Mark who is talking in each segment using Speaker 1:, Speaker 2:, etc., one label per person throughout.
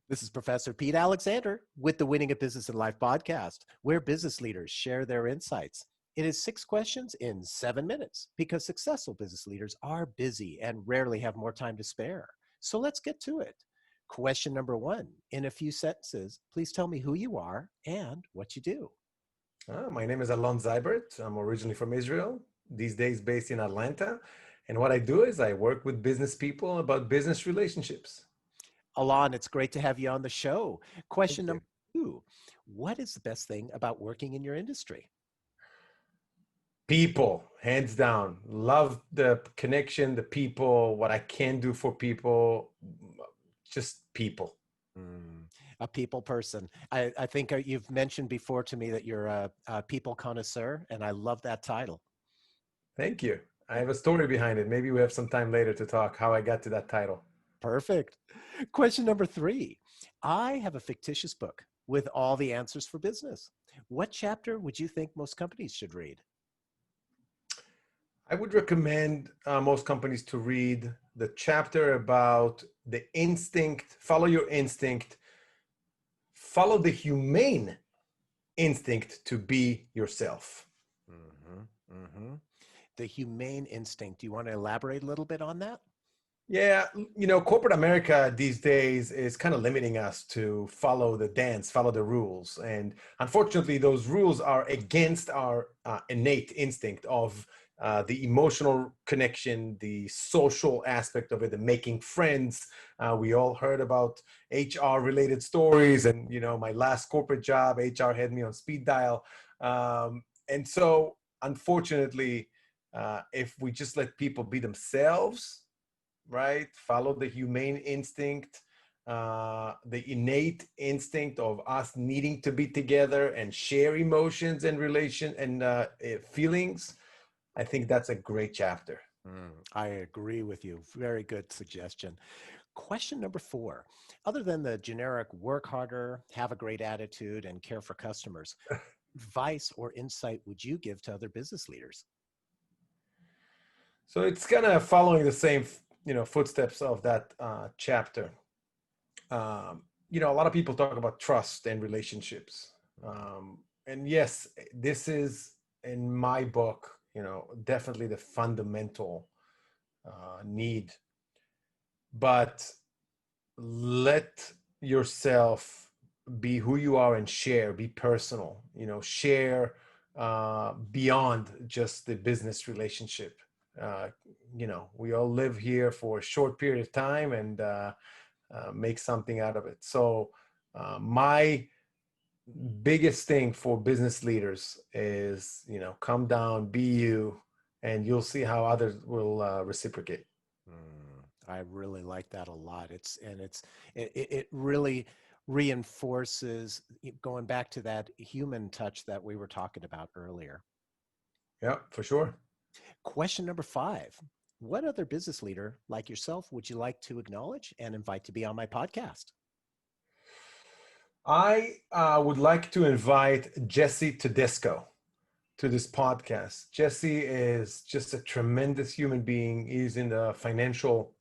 Speaker 1: This is Professor Pete Alexander with the Winning a Business in Life podcast, where business leaders share their insights. It is 6 questions in 7 minutes because successful business leaders are busy and rarely have more time to spare. So let's get to it. Question number one, in a few sentences, please tell me who you are and what you do.
Speaker 2: My name is Alon Zaibert. I'm originally from Israel, these days based in Atlanta. And what I do is I work with business people about business relationships.
Speaker 1: Alon, it's great to have you on the show.
Speaker 2: Thank
Speaker 1: Question
Speaker 2: you.
Speaker 1: number two, what is the best thing about working in your industry?
Speaker 2: People, hands down. Love the connection, the people, what I can do for people, just people.
Speaker 1: Mm, a people person. I think you've mentioned before to me that you're a people connoisseur, and I love that title.
Speaker 2: Thank you. I have a story behind it. Maybe we have some time later to talk how I got to that title.
Speaker 1: Perfect. Question number three. I have a fictitious book with all the answers for business. What chapter would you think most companies should read?
Speaker 2: I would recommend most companies to read the chapter about the instinct, follow your instinct, follow the humane instinct to be yourself.
Speaker 1: Mm-hmm, mm-hmm. The humane instinct. Do you want to elaborate a little bit on that?
Speaker 2: Yeah, corporate America these days is kind of limiting us to follow the dance, follow the rules. And unfortunately, those rules are against our innate instinct of the emotional connection, the social aspect of it, the making friends. We all heard about HR related stories. And, my last corporate job, HR had me on speed dial. And so, unfortunately, if we just let people be themselves, right? Follow the humane instinct, the innate instinct of us needing to be together and share emotions and relation and feelings. I think that's a great chapter.
Speaker 1: I agree with you. Very good suggestion. Question number four. Other than the generic work harder, have a great attitude, and care for customers, advice or insight would you give to other business leaders?
Speaker 2: So it's kind of following the same, footsteps of that chapter. A lot of people talk about trust and relationships. And yes, this is in my book, definitely the fundamental need. But let yourself be who you are and share, be personal, share beyond just the business relationship. Uh, we all live here for a short period of time and make something out of it. So my biggest thing for business leaders is, come down, be you, and you'll see how others will reciprocate.
Speaker 1: I really like that a lot. It really reinforces going back to that human touch that we were talking about earlier.
Speaker 2: Yeah, for sure.
Speaker 1: Question number five. What other business leader like yourself would you like to acknowledge and invite to be on my podcast?
Speaker 2: I would like to invite Jesse Tedesco to this podcast. Jesse is just a tremendous human being. He's in the financial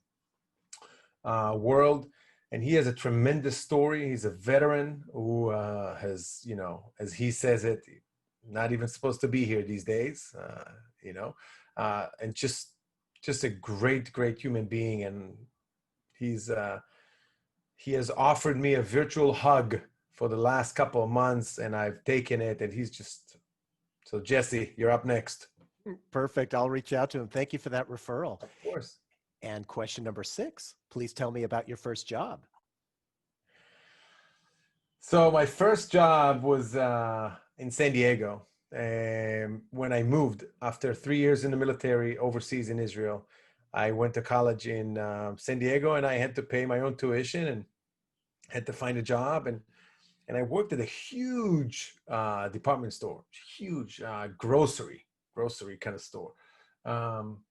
Speaker 2: world, and he has a tremendous story. He's a veteran who has, as he says it, not even supposed to be here these days, and just a great, great human being. And he's he has offered me a virtual hug for the last couple of months, and I've taken it. And he's just so Jesse, you're up next.
Speaker 1: Perfect. I'll reach out to him. Thank you for that referral.
Speaker 2: Of course.
Speaker 1: And question number six, please tell me about your first job.
Speaker 2: So my first job was in San Diego. When I moved after 3 years in the military overseas in Israel, I went to college in San Diego, and I had to pay my own tuition and had to find a job. And I worked at a huge department store, huge grocery kind of store. Um,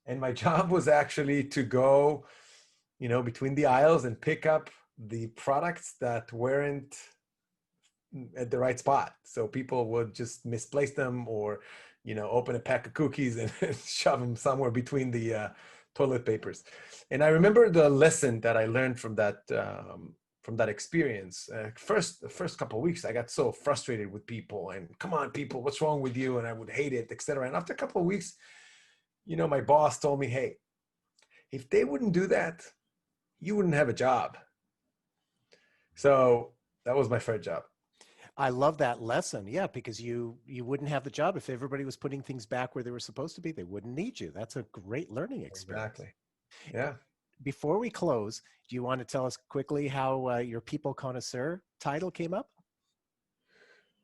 Speaker 2: and my job was actually to go, between the aisles and pick up the products that weren't at the right spot. So people would just misplace them, or, open a pack of cookies and shove them somewhere between the toilet papers. And I remember the lesson that I learned from that experience. The first couple of weeks, I got so frustrated with people and come on, people, what's wrong with you? And I would hate it, etc. And after a couple of weeks, my boss told me, hey, if they wouldn't do that, you wouldn't have a job. So that was my first job.
Speaker 1: I love that lesson. Yeah, because you wouldn't have the job if everybody was putting things back where they were supposed to be. They wouldn't need you. That's a great learning experience.
Speaker 2: Exactly. Yeah.
Speaker 1: Before we close, do you want to tell us quickly how your People Connoisseur title came up?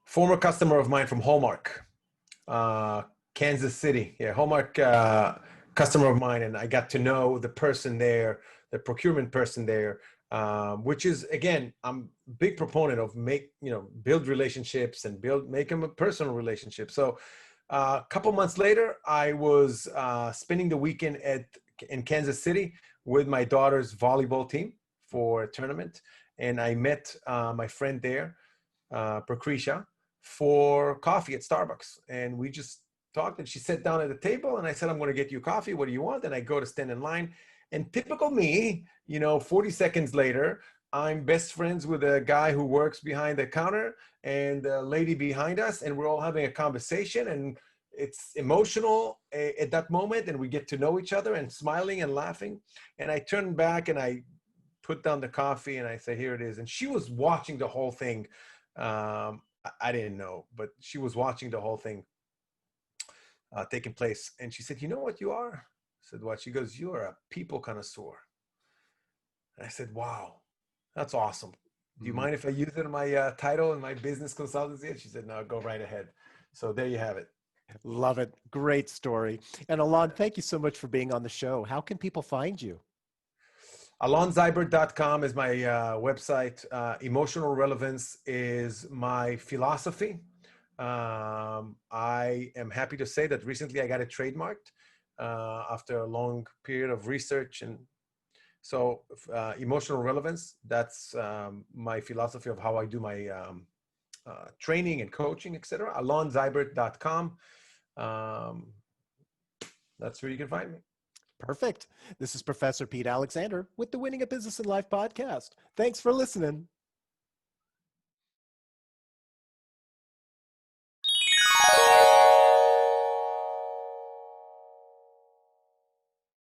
Speaker 2: Former customer of mine from Hallmark, Kansas City. Yeah, Hallmark customer of mine, and I got to know the person there, the procurement person there, which is, again, I'm a big proponent of build relationships and make them a personal relationship. So a couple months later, I was spending the weekend in Kansas City with my daughter's volleyball team for a tournament, and I met my friend there, Prakrisha, for coffee at Starbucks. And we just talked, and she sat down at the table, and I said, I'm going to get you coffee. What do you want? And I go to stand in line. And typical me, 40 seconds later, I'm best friends with a guy who works behind the counter and the lady behind us, and we're all having a conversation, and it's emotional at that moment, and we get to know each other and smiling and laughing. And I turn back and I put down the coffee and I say, here it is. And she was watching the whole thing. I didn't know, but she was watching the whole thing taking place. And she said, you know what you are? I said, what? She goes, you are a people connoisseur. And I said, wow, that's awesome. Do you mind if I use it in my title in my business consultancy? And she said, no, go right ahead. So there you have it.
Speaker 1: Love it. Great story. And Alon, thank you so much for being on the show. How can people find you?
Speaker 2: AlonZaibert.com is my website. Emotional relevance is my philosophy. I am happy to say that recently I got it trademarked after a long period of research. And so emotional relevance, that's my philosophy of how I do my training and coaching, etc. AlonZaibert.com. That's where you can find me.
Speaker 1: Perfect. This is Professor Pete Alexander with the Winning a Business in Life podcast. Thanks for listening.